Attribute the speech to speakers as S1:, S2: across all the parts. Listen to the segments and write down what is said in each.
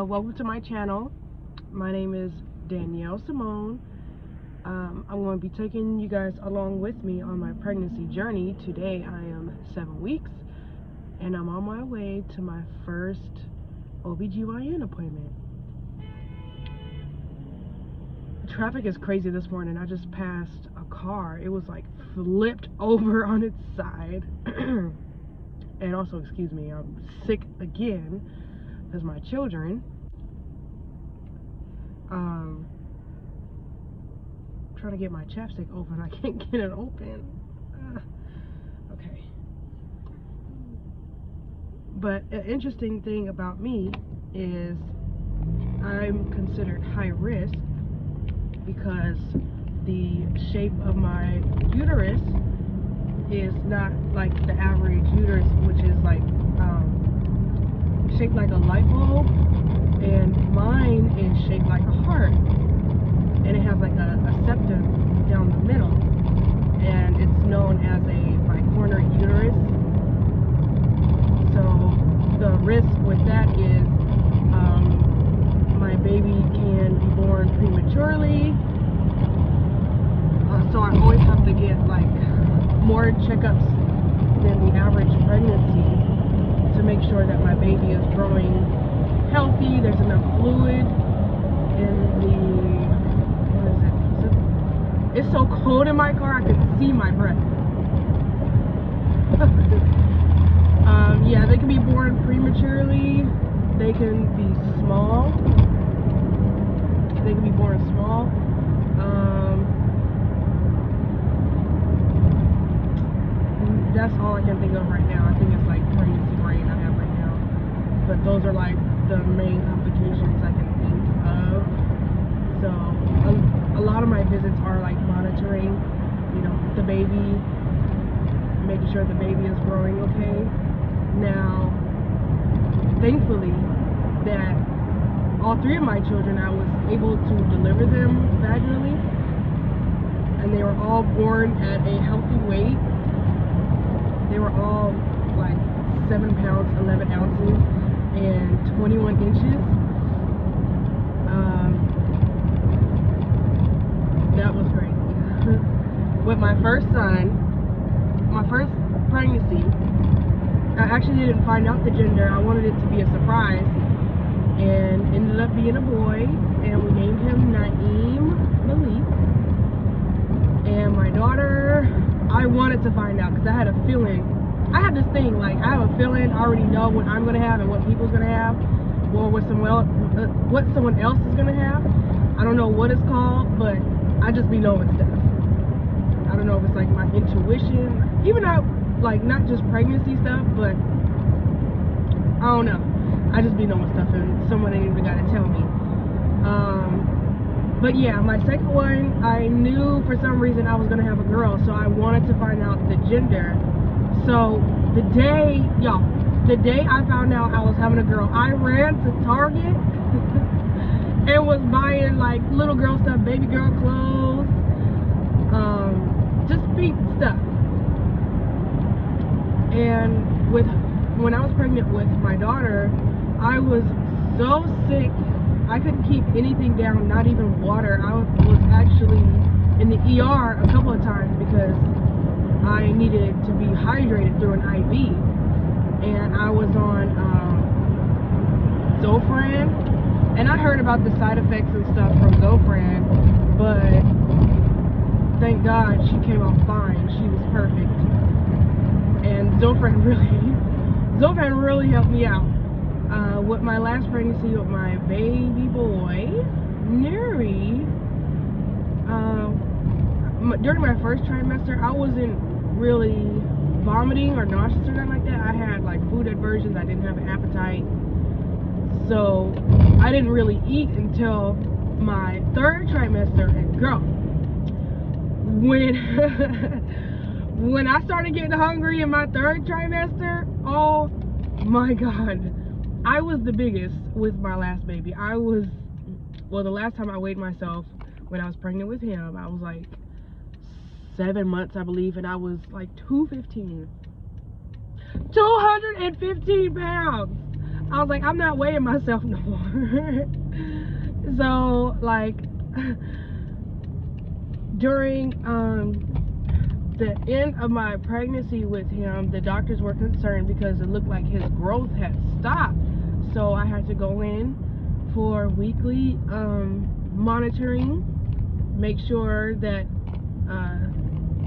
S1: Welcome to my channel. My name is Danielle Simone. I'm going to be taking you guys along with me on my pregnancy journey. Today I am 7 weeks and I'm on my way to my first OBGYN appointment. Traffic is crazy this morning. I just passed a car. It was like flipped over on its side. And also, excuse me, I'm sick again because my children trying to get my chapstick open. I can't get it open. Okay. But an interesting thing about me is I'm considered high risk because the shape of my uterus is not like the average uterus, which is like shaped like a light bulb, and mine is shaped like a heart, and it has like a septum down the middle, and it's known as a bicornuate uterus. So the risk with that is my baby can be born prematurely, so I always have to get like more checkups than the average pregnancy to make sure that my baby is growing healthy, there's enough fluid in the, what is it? It's so cold in my car I can see my breath. Yeah, they can be born prematurely, they can be small, they can be born small. That's all I can think of right now. I think it's like pregnancy brain I have right now. But those are like the main complications I can think of. So a lot of my visits are like monitoring, you know, the baby, making sure the baby is growing okay. Now, thankfully, that all 3 of my children, I was able to deliver them vaginally, and they were all born at a healthy weight. They were all like 7 pounds, 11 ounces, and 21 inches. That was crazy. With my first son, my first pregnancy, I actually didn't find out the gender. I wanted it to be a surprise, and ended up being a boy, and we named him Naeem Malik. And my daughter, I wanted to find out because I had a feeling. I had this thing, like, I have a feeling I already know what I'm going to have and what people's going to have, or what someone else is going to have. I don't know what it's called, but I just be knowing stuff. I don't know if it's like my intuition, even not like not just pregnancy stuff, but I don't know. I just be knowing stuff, and someone ain't even got to tell me. But yeah, my second one, I knew for some reason I was going to have a girl, so I wanted to find out the gender. So the day I found out I was having a girl, I ran to Target and was buying like little girl stuff, baby girl clothes, just pink stuff. And when I was pregnant with my daughter, I was so sick. I couldn't keep anything down, not even water. I was actually in the ER a couple of times because I needed to be hydrated through an IV. And I was on Zofran. And I heard about the side effects and stuff from Zofran, but thank God she came out fine. She was perfect. And Zofran really helped me out. With my last pregnancy with my baby boy, Neri, during my first trimester, I wasn't really vomiting or nauseous or nothing like that. I had like food aversions. I didn't have an appetite. So I didn't really eat until my 3rd trimester. And girl, when I started getting hungry in my 3rd trimester, oh my God. I was the biggest with my last baby. The last time I weighed myself when I was pregnant with him, I was like 7 months, I believe, and I was like 215 pounds. I was like, I'm not weighing myself no more. So like during the end of my pregnancy with him, the doctors were concerned because it looked like his growth had stopped. So I had to go in for weekly monitoring, make sure that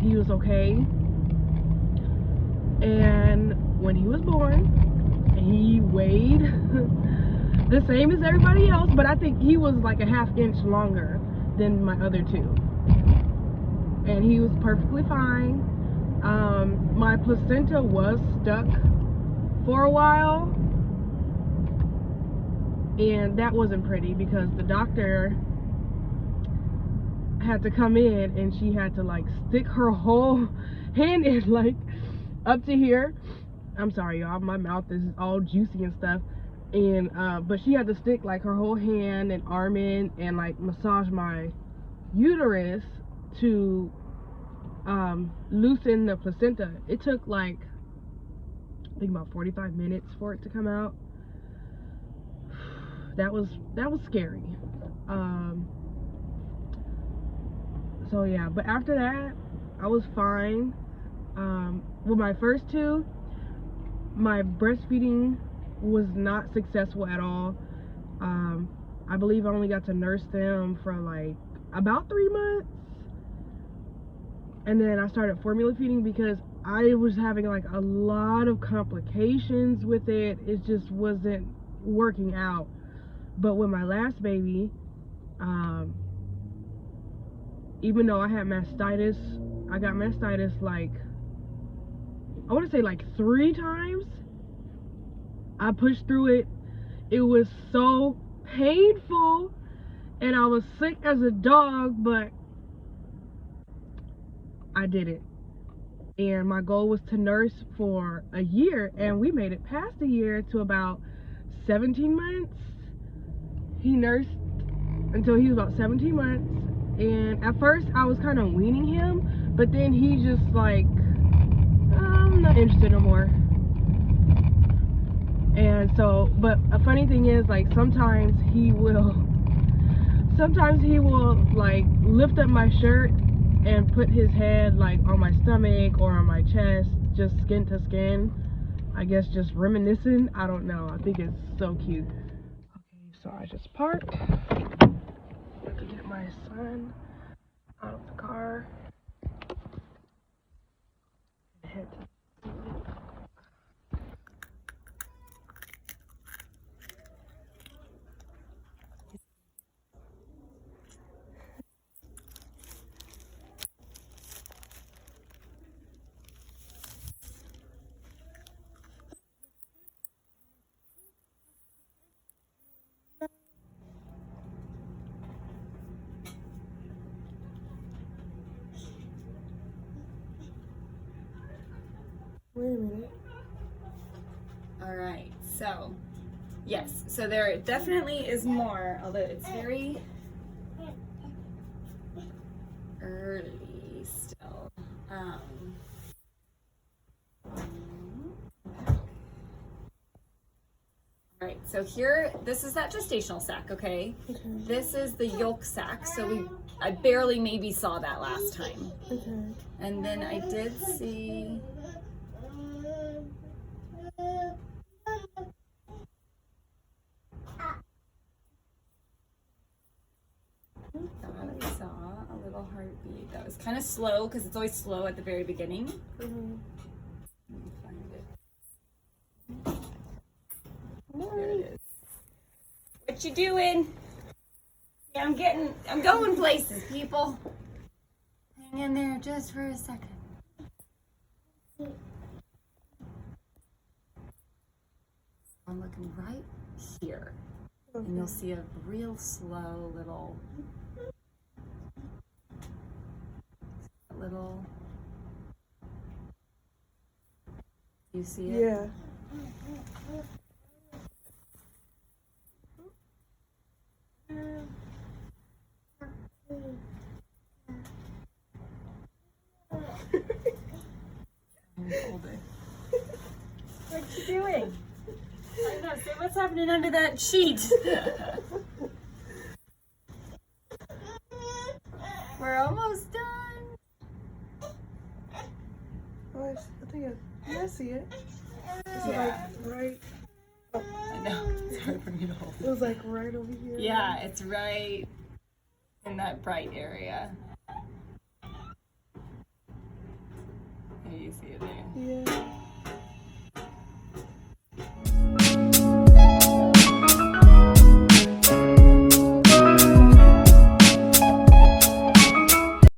S1: he was okay. And when he was born, he weighed the same as everybody else, but I think he was like a ½ inch longer than my other two. And he was perfectly fine. My placenta was stuck for a while, and that wasn't pretty because the doctor had to come in and she had to like stick her whole hand in, like up to here. I'm sorry y'all, my mouth is all juicy and stuff, and but she had to stick like her whole hand and arm in and like massage my uterus to loosen the placenta. It took like I think about 45 minutes for it to come out. That was scary. So yeah, but after that I was fine. With my first two, my breastfeeding was not successful at all. I believe I only got to nurse them for like about 3 months, and then I started formula feeding because I was having like a lot of complications with it. It just wasn't working out. But with my last baby, even though I had mastitis, I got mastitis like, I want to say like 3 times. I pushed through it. It was so painful and I was sick as a dog, but I did it. And my goal was to nurse for a year, and we made it past a year to about 17 months. He nursed until he was about 17 months, and at first I was kind of weaning him, but then he just like, I'm not interested no more. And so, but a funny thing is, like, sometimes he will like lift up my shirt and put his head like on my stomach or on my chest, just skin to skin. I guess just reminiscing. I don't know. I think it's so cute. Okay, so I just parked. I have to get my son out of the car and head to Wait a minute.
S2: All right, so yes, so there definitely is more, although it's very early still. All right, so here, this is that gestational sac, okay?
S1: Okay.
S2: This is the yolk sac, so I barely maybe saw that last time.
S1: Okay.
S2: And then I did see, thought I saw a little heartbeat. That was kind of slow because it's always slow at the very beginning.
S1: Mm-hmm.
S2: Let me find it. There it is. What you doing? Yeah, I'm going places, people. Hang in there just for a second. I'm looking right here.
S1: Okay.
S2: And you'll see a real slow little you see it?
S1: Yeah.
S2: Hold it. What you doing? I know. See what's happening under that sheet. We're almost done.
S1: Oh, I think I see it. It's like right.
S2: I know. It's hard for me to hold.
S1: It was like right over here.
S2: Yeah, it's right in that bright area. There you see it there.
S1: Yeah.